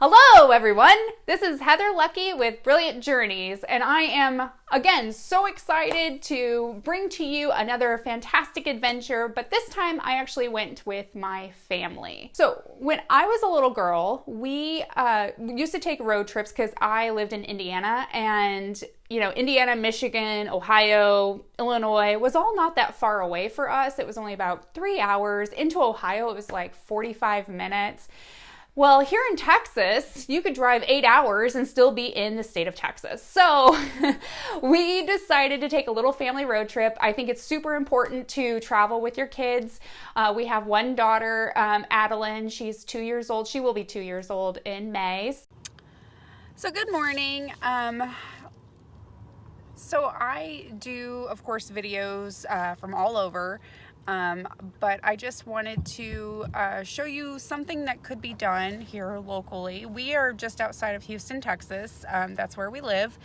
Hello everyone, this is Heather Lucky with Brilliant Journeys, and I am again so excited to bring to you another fantastic adventure, but this time I actually went with my family. So when I was a little girl, we used to take road trips because I lived in Indiana, and Indiana, Michigan, Ohio, Illinois was all not that far away for us. It was only about 3 hours. Into Ohio, it was like 45 minutes. Well, here in Texas, you could drive 8 hours and still be in the state of Texas. So we decided to take a little family road trip. I think it's super important to travel with your kids. We have one daughter, Adeline. She's 2 years old. She will be 2 years old in May. So good morning. So I do, of course, videos from all over. But I just wanted to show you something that could be done here locally. We are just outside of Houston, Texas. That's where we live.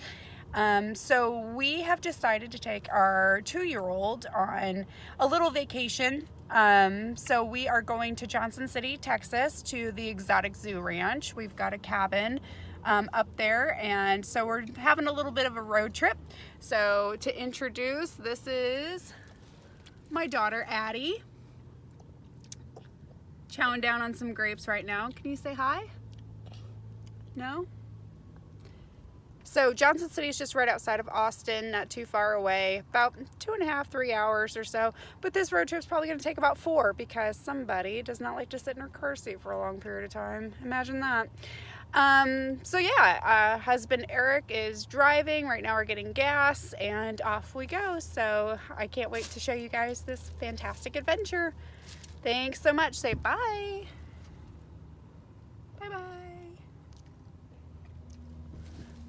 So we have decided to take our 2-year-old on a little vacation. So we are going to Johnson City, Texas, to the Exotic Zoo Ranch. We've got a cabin up there, and so we're having a little bit of a road trip. So to introduce, this is my daughter, Addie, chowing down on some grapes right now. Can you say hi? No? So Johnson City is just right outside of Austin, not too far away, about 2.5, 3 hours or so. But this road trip is probably going to take about 4 because somebody does not like to sit in her car seat for a long period of time. Imagine that. So yeah, husband Eric is driving. Right now we're getting gas and off we go. So I can't wait to show you guys this fantastic adventure. Thanks so much. Say bye. Bye-bye.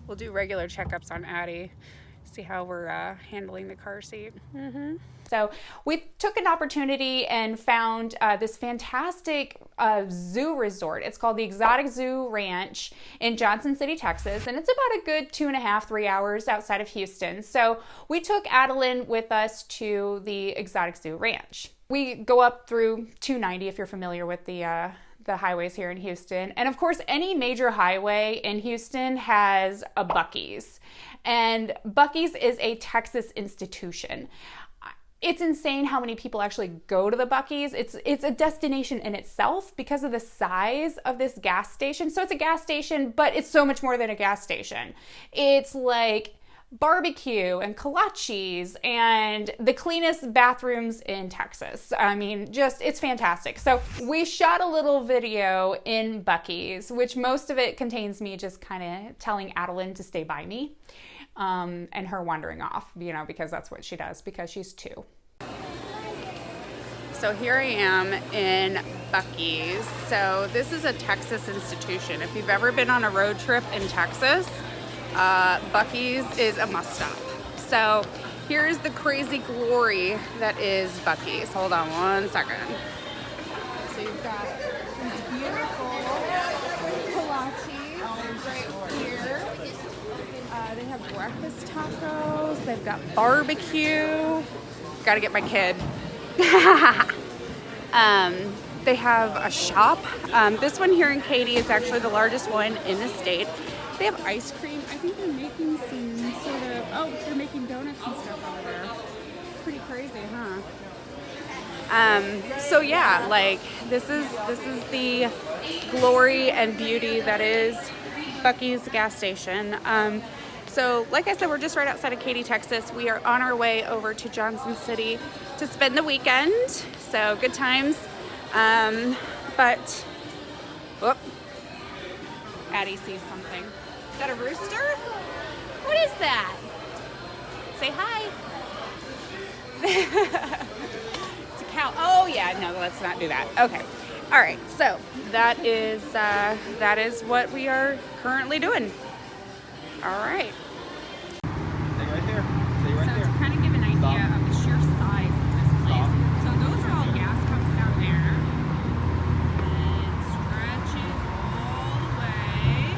We'll do regular checkups on Addie. See how we're handling the car seat. So we took an opportunity and found this fantastic zoo resort. It's called the Exotic Zoo Ranch in Johnson City, Texas, and it's about a good 2.5, 3 hours outside of Houston. So we took Adeline with us to the Exotic Zoo Ranch. We go up through 290 if you're familiar with the highways here in Houston. And of course, any major highway in Houston has a Buc-ee's. And Buc-ee's is a Texas institution. It's insane how many people actually go to the Buc-ee's. It's a destination in itself because of the size of this gas station. So it's a gas station, but it's so much more than a gas station. It's like barbecue and kolaches and the cleanest bathrooms in Texas. I mean, it's fantastic. So we shot a little video in Buc-ee's, which most of it contains me just kind of telling Adeline to stay by me. And her wandering off, because that's what she does, because she's 2. So here I am in Buc-ee's. So this is a Texas institution. If you've ever been on a road trip in Texas, Buc-ee's is a must stop. So here's the crazy glory that is Buc-ee's. Hold on one second. So you've got these beautiful kolaches right here. They have breakfast tacos. They've got barbecue. Gotta get my kid. They have a shop. This one here in Katy is actually the largest one in the state. They have ice cream. I think they're making some sort of, they're making donuts and stuff over there. Pretty crazy, huh? So yeah, like this is the glory and beauty that is Buc-ee's gas station. So like I said, we're just right outside of Katy, Texas. We are on our way over to Johnson City to spend the weekend. So good times. But, whoop, Addie sees something. Is that a rooster? What is that? Say hi. It's a cow. Oh yeah, no, let's not do that. Okay. All right. So that is what we are currently doing. All right. Stay right there. Stay right there. To kind of give an idea of the sheer size of this place. So those are all gas pumps down there. And it stretches all the way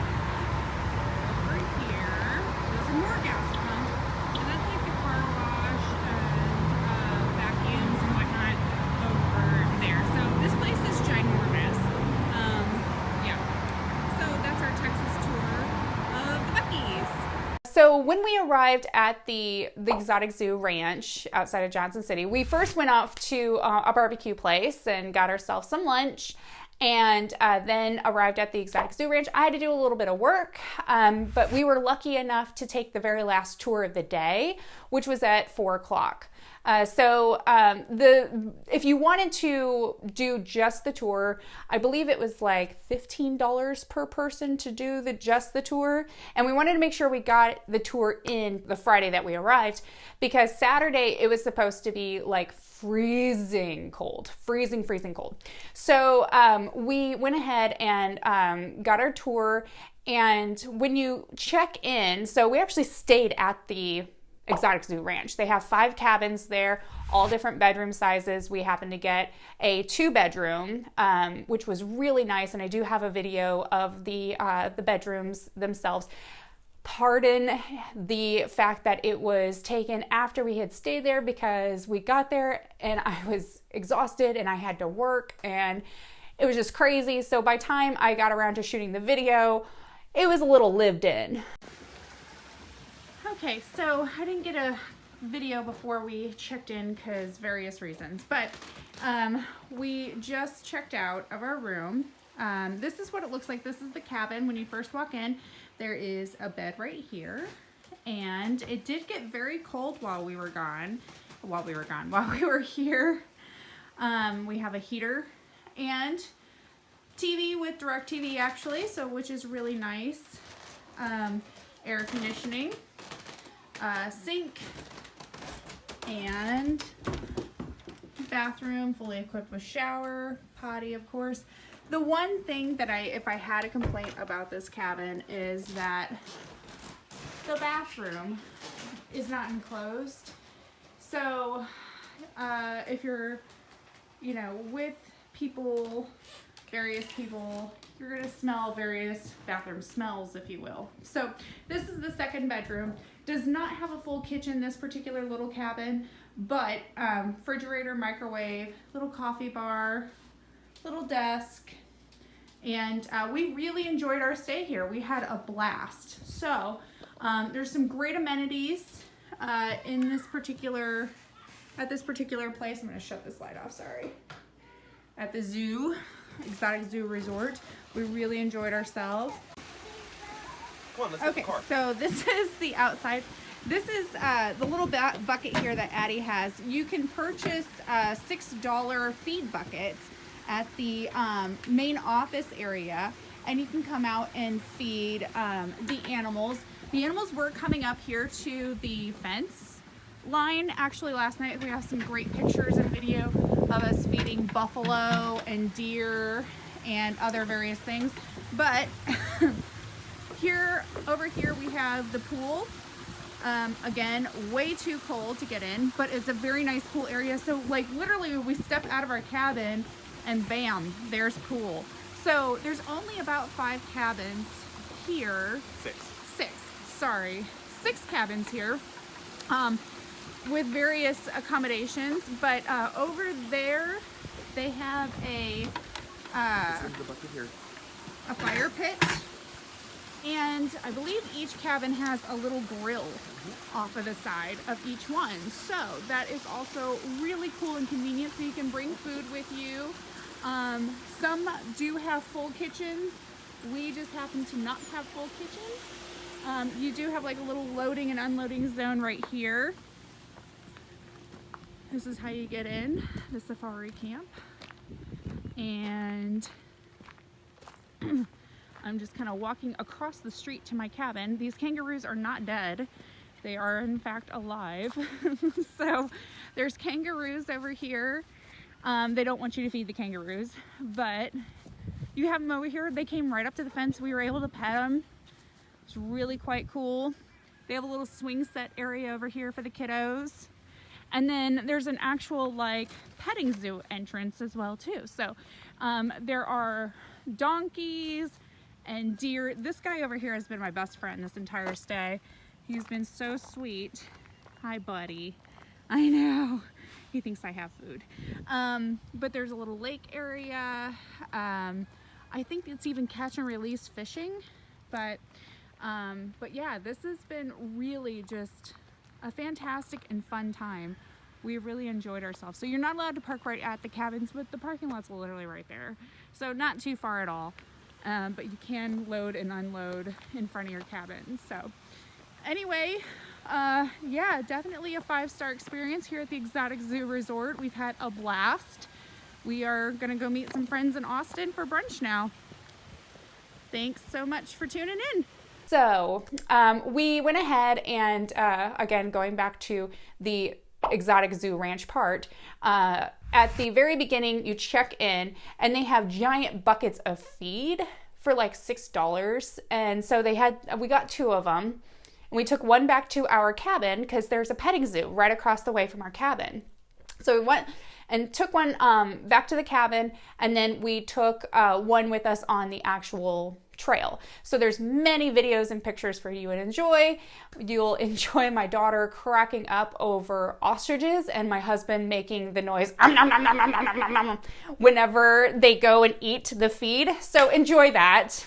over here. Those are more gas pumps. And that's like the car wash and vacuums and whatnot over there. So this place is ginormous. Yeah. So that's our So when we arrived at the Exotic Zoo Ranch outside of Johnson City, we first went off to a barbecue place and got ourselves some lunch, and then arrived at the Exotic Zoo Ranch. I had to do a little bit of work, but we were lucky enough to take the very last tour of the day, which was at 4 o'clock. If you wanted to do just the tour, I believe it was like $15 per person to do just the tour. And we wanted to make sure we got the tour in the Friday that we arrived, because Saturday it was supposed to be like freezing cold. So we went ahead and got our tour. And when you check in, so we actually stayed at the Exotic Zoo Ranch. They have 5 cabins there, all different bedroom sizes. We happened to get a 2-bedroom, which was really nice. And I do have a video of the bedrooms themselves. Pardon the fact that it was taken after we had stayed there, because we got there and I was exhausted and I had to work and it was just crazy. So by the time I got around to shooting the video, it was a little lived in. Okay, so I didn't get a video before we checked in because various reasons, but we just checked out of our room. This is what it looks like. This is the cabin when you first walk in. There is a bed right here, and it did get very cold while we were here. We have a heater and TV with DirecTV actually, so which is really nice. Air conditioning. Sink and bathroom, fully equipped with shower, potty, of course. The one thing that if I had a complaint about this cabin is that the bathroom is not enclosed. So if you're, with various people, you're gonna smell various bathroom smells, if you will. So this is the 2nd bedroom. Does not have a full kitchen, this particular little cabin, but refrigerator, microwave, little coffee bar, little desk, and we really enjoyed our stay here. We had a blast. So there's some great amenities at this particular place. I'm gonna shut this light off, sorry. At the zoo, Exotic Zoo Resort. We really enjoyed ourselves. Okay, so this is the outside. This is the little bucket here that Addie has. You can purchase $6 feed buckets at the main office area, and you can come out and feed the animals. The animals were coming up here to the fence line. Actually, last night we have some great pictures and video of us feeding buffalo and deer and other various things. But over here we have the pool. Again, way too cold to get in, but it's a very nice pool area. So like literally we step out of our cabin and bam, there's pool. So there's only about 5 cabins here. Six cabins here with various accommodations. But over there they have a fire pit. And I believe each cabin has a little grill off of the side of each one. So that is also really cool and convenient, so you can bring food with you. Some do have full kitchens. We just happen to not have full kitchens. You do have like a little loading and unloading zone right here. This is how you get in the safari camp. And I'm just kind of walking across the street to my cabin. These kangaroos are not dead. They are in fact alive. So there's kangaroos over here. They don't want you to feed the kangaroos, but you have them over here. They came right up to the fence. We were able to pet them. It's really quite cool. They have a little swing set area over here for the kiddos. And then there's an actual like petting zoo entrance as well too. So there are donkeys and deer. This guy over here has been my best friend this entire stay. He's been so sweet. Hi, buddy. I know. He thinks I have food. But there's a little lake area. I think it's even catch and release fishing. But But yeah, this has been really just a fantastic and fun time. We really enjoyed ourselves. So you're not allowed to park right at the cabins, but the parking lot's literally right there. So not too far at all. But you can load and unload in front of your cabin. So anyway, yeah, definitely a 5-star experience here at the Exotic Zoo Resort. We've had a blast. We are gonna go meet some friends in Austin for brunch now. Thanks so much for tuning in. So we went ahead and again, going back to the Exotic Zoo Ranch part, at the very beginning you check in and they have giant buckets of feed for like $6. And so we got 2 of them. And we took one back to our cabin because there's a petting zoo right across the way from our cabin. So we went and took one back to the cabin, and then we took one with us on the actual trail. So there's many videos and pictures for you to enjoy. You'll enjoy my daughter cracking up over ostriches and my husband making the noise whenever they go and eat the feed. So enjoy that.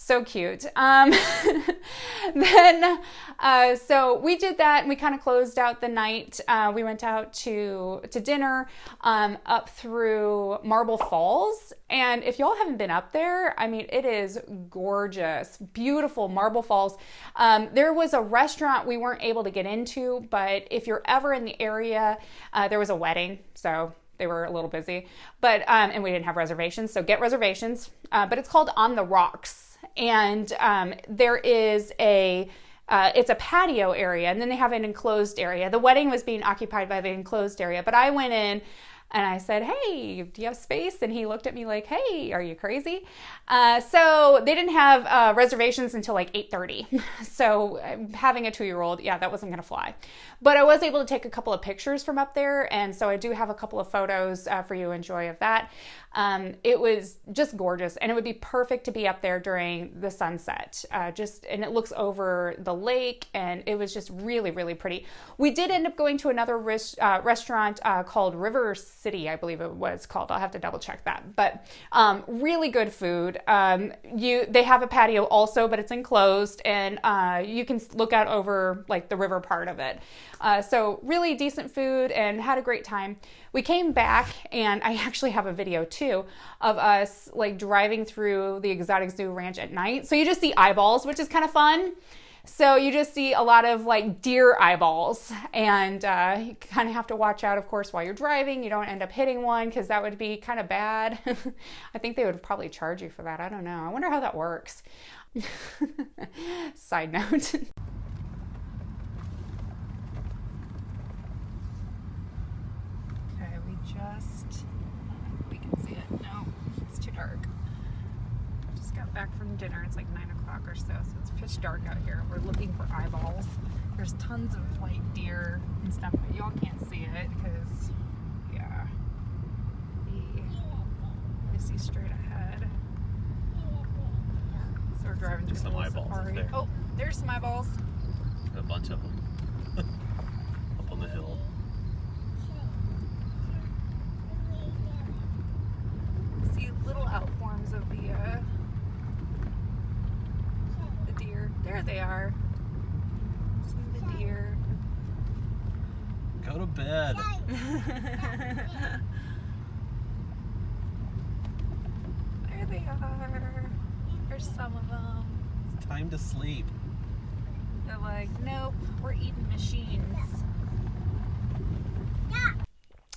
So cute. So we did that and we kind of closed out the night. We went out to dinner up through Marble Falls. And if y'all haven't been up there, I mean, it is gorgeous, beautiful Marble Falls. There was a restaurant we weren't able to get into, but if you're ever in the area, there was a wedding. So they were a little busy, but, and we didn't have reservations. So get reservations, but it's called On the Rocks. And there is it's a patio area, and then they have an enclosed area. The wedding was being occupied by the enclosed area, but I went in and I said, "Hey, do you have space?" And he looked at me like, "Hey, are you crazy?" So they didn't have reservations until like 8:30. So having a 2-year-old, yeah, that wasn't going to fly. But I was able to take a couple of pictures from up there, and so I do have a couple of photos for you to enjoy of that. It was just gorgeous, and it would be perfect to be up there during the sunset. And it looks over the lake, and it was just really, really pretty. We did end up going to another restaurant called Riverside. City, I believe it was called. I'll have to double check that. But really good food. They have a patio also, but it's enclosed, and you can look out over like the river part of it. So really decent food, and had a great time. We came back, and I actually have a video too of us like driving through the Exotic Zoo Ranch at night. So you just see eyeballs, which is kind of fun. So you just see a lot of like deer eyeballs, and you kind of have to watch out, of course, while you're driving. You don't end up hitting one, because that would be kind of bad. I think they would probably charge you for that. I don't know. I wonder how that works. Side note. Okay, we can see it. No, it's too dark. Just got back from dinner. It's like 9 o'clock or so it's pitch dark out here. We're looking for eyeballs. There's tons of like deer and stuff, but y'all can't see it because, yeah, we see straight ahead. So we're driving through some the eyeballs safari. there. Oh, there's some eyeballs. A bunch of them up on the hill. See little outforms of the deer. There they are. See the deer. Go to bed. There they are. There's some of them. It's time to sleep. They're like, nope, we're eating machines.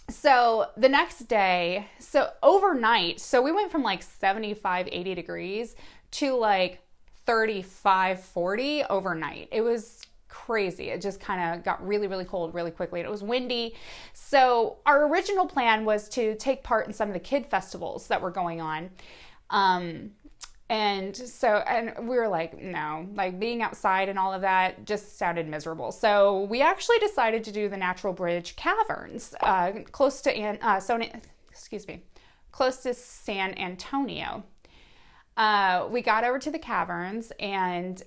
So the next day, so overnight, so we went from like 75, 80 degrees to like 35, 40 overnight. It was crazy. It just kind of got really, really cold really quickly. And it was windy. So our original plan was to take part in some of the kid festivals that were going on. And we were like, no, like being outside and all of that just sounded miserable. So we actually decided to do the Natural Bridge Caverns, close to San Antonio. We got over to the caverns, and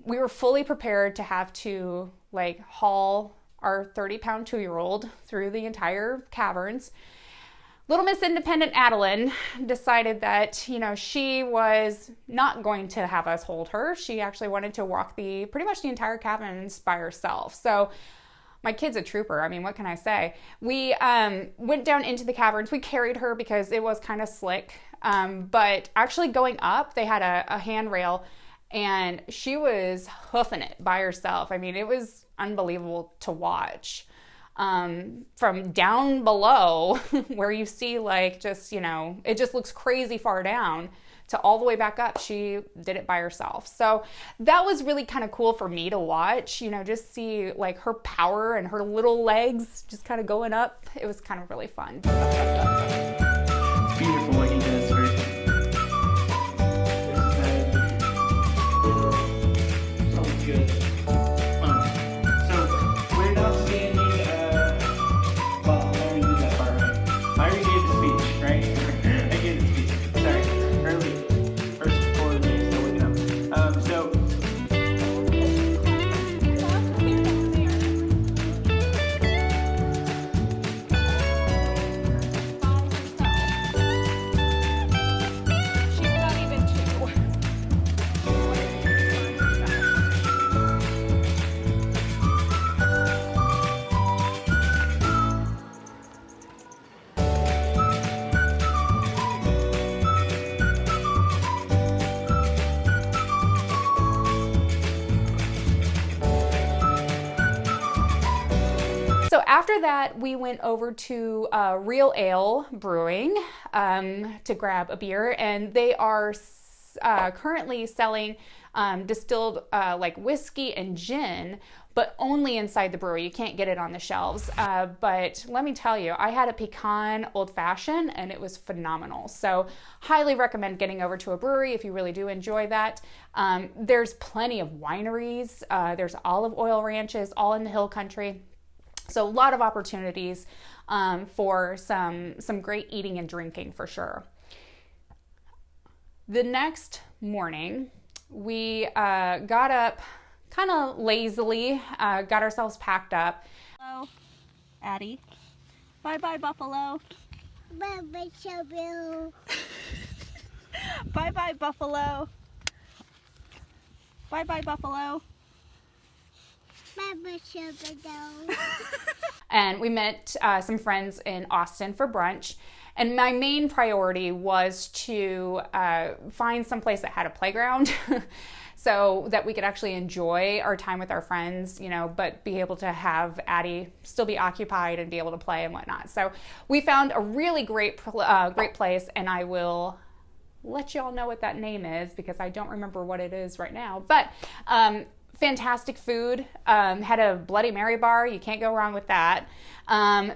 we were fully prepared to have to like haul our 30-pound 2-year-old through the entire caverns. Little Miss Independent Adeline decided that, she was not going to have us hold her. She actually wanted to walk pretty much the entire caverns by herself. So my kid's a trooper. I mean, what can I say? We went down into the caverns. We carried her because it was kind of slick. But actually going up, they had a handrail, and she was hoofing it by herself. I mean, it was unbelievable to watch. From down below where you see like just, it just looks crazy far down, to all the way back up, she did it by herself. So that was really kind of cool for me to watch, just see like her power and her little legs just kind of going up. It was kind of really fun. It's beautiful what he does for sounds good. So we're now standing, well, I already did that part, right? I already gave the speech, right? I gave the speech. Sorry, early, first 4 days, still looking up. So after that, we went over to Real Ale Brewing to grab a beer, and they are currently selling distilled like whiskey and gin, but only inside the brewery. You can't get it on the shelves. But let me tell you, I had a pecan old fashioned, and it was phenomenal. So highly recommend getting over to a brewery if you really do enjoy that. There's plenty of wineries. There's olive oil ranches all in the hill country. So a lot of opportunities for some great eating and drinking for sure. The next morning, we got up kind of lazily, got ourselves packed up. Hello, Addie. Bye-bye, Buffalo. Bye-bye, Shaboo. Bye-bye, Buffalo. Bye-bye, Buffalo. Bye-bye, Shaboo. And we met some friends in Austin for brunch. And my main priority was to find some place that had a playground so that we could actually enjoy our time with our friends, you know, but be able to have Addie still be occupied and be able to play and whatnot. So we found a really great place, and I will let y'all know what that name is because I don't remember what it is right now. But fantastic food. Had a Bloody Mary bar. You can't go wrong with that.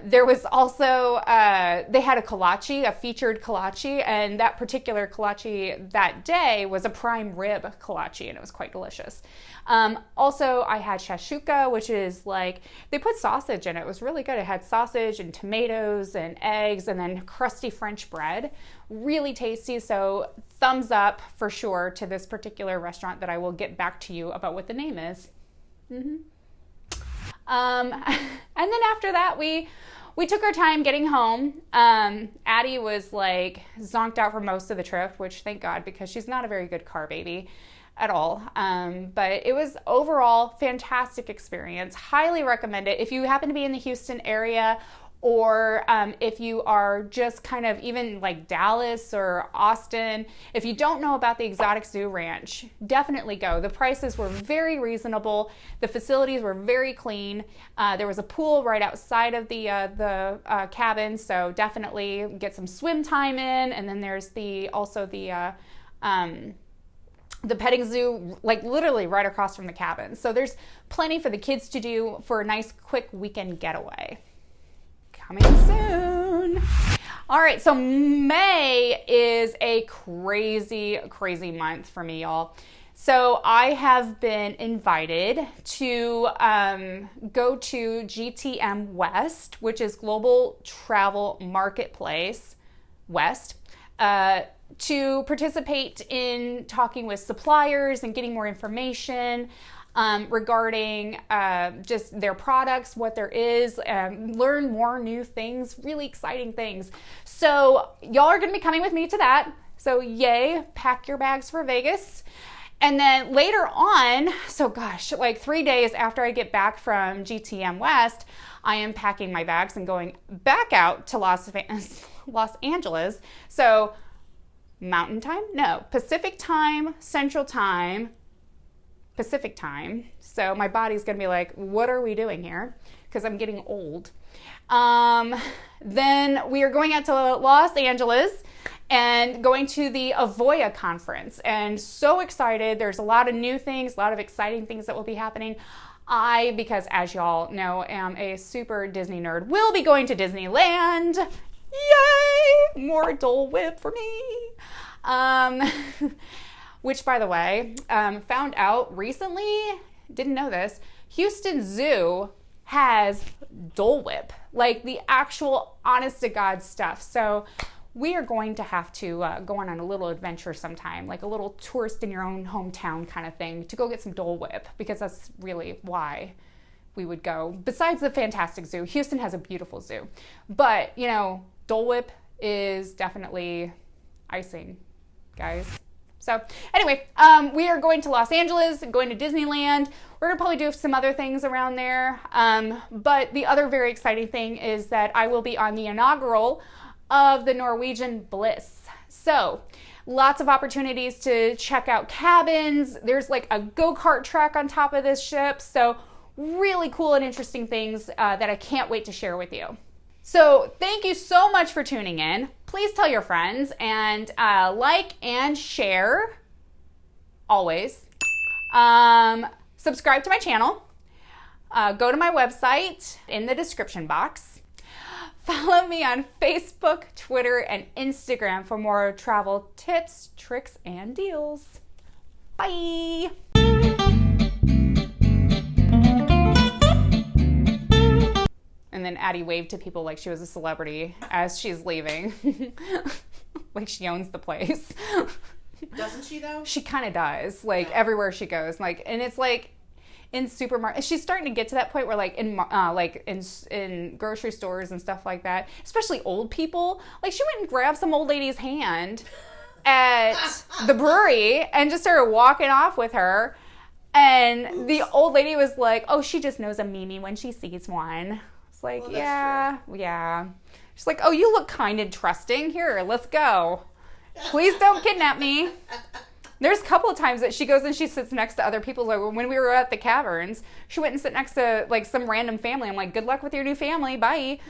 There was also, they had a kolache, a featured kolache, and that particular kolache that day was a prime rib kolache, and it was quite delicious. Also, I had shashuka, which is like, they put sausage in it. It was really good. It had sausage and tomatoes and eggs and then crusty French bread. Really tasty. So thumbs up for sure to this particular restaurant that I will get back to you about what the name is. And then after that, we took our time getting home. Addie was like zonked out for most of the trip, which thank God, because she's not a very good car baby at all. But it was overall fantastic experience. Highly recommend it. If you happen to be in the Houston area, or if you are just kind of even like Dallas or Austin, if you don't know about the Exotic Zoo Ranch, definitely go. The prices were very reasonable. The facilities were very clean. There was a pool right outside of the cabin, so definitely get some swim time in. And then there's also the petting zoo, like literally right across from the cabin. So there's plenty for the kids to do for a nice quick weekend getaway. Coming soon. All right, so May is a crazy, crazy month for me, y'all. So I have been invited to go to GTM West, which is Global Travel Marketplace West, to participate in talking with suppliers and getting more information regarding just their products, what there is, learn more new things, really exciting things. So y'all are going to be coming with me to that. So yay, pack your bags for Vegas. And then later on, so gosh, like 3 days after I get back from GTM West, I am packing my bags and going back out to Los Angeles. So Mountain Time? No, Pacific Time, Central Time, Pacific Time. So my body's gonna be like, what are we doing here? Because I'm getting old. Then we are going out to Los Angeles and going to the Avoya conference, and so excited. There's a lot of new things, a lot of exciting things that will be happening. Because as y'all know, am a super Disney nerd, will be going to Disneyland. Yay! More Dole Whip for me. Which, by the way, found out recently, didn't know this, Houston Zoo has Dole Whip, like the actual honest-to-God stuff. So we are going to have to go on a little adventure sometime, like a little tourist in your own hometown kind of thing, to go get some Dole Whip, because that's really why we would go. Besides the fantastic zoo, Houston has a beautiful zoo. But, you know, Dole Whip is definitely icing, guys. So anyway, we are going to Los Angeles and going to Disneyland. We're gonna probably do some other things around there. But the other very exciting thing is that I will be on the inaugural of the Norwegian Bliss. So lots of opportunities to check out cabins. There's like a go-kart track on top of this ship. So really cool and interesting things that I can't wait to share with you. So thank you so much for tuning in. Please tell your friends and like and share, always. Subscribe to my channel. Go to my website in the description box. Follow me on Facebook, Twitter, and Instagram for more travel tips, tricks, and deals. Bye. And then Addie waved to people like she was a celebrity as she's leaving. Like she owns the place. Doesn't she though? She kind of does, like everywhere she goes. Like, and it's like, in supermarket. She's starting to get to that point where like in grocery stores and stuff like that, especially old people, like she went and grabbed some old lady's hand at the brewery and just started walking off with her. And the old lady was like, oh, she just knows a Mimi when she sees one. It's like, well, yeah. She's like, oh, you look kind and trusting. Here, let's go. Please don't kidnap me. There's a couple of times that she goes and she sits next to other people. Like when we were at the caverns, she went and sat next to like some random family. I'm like, good luck with your new family. Bye.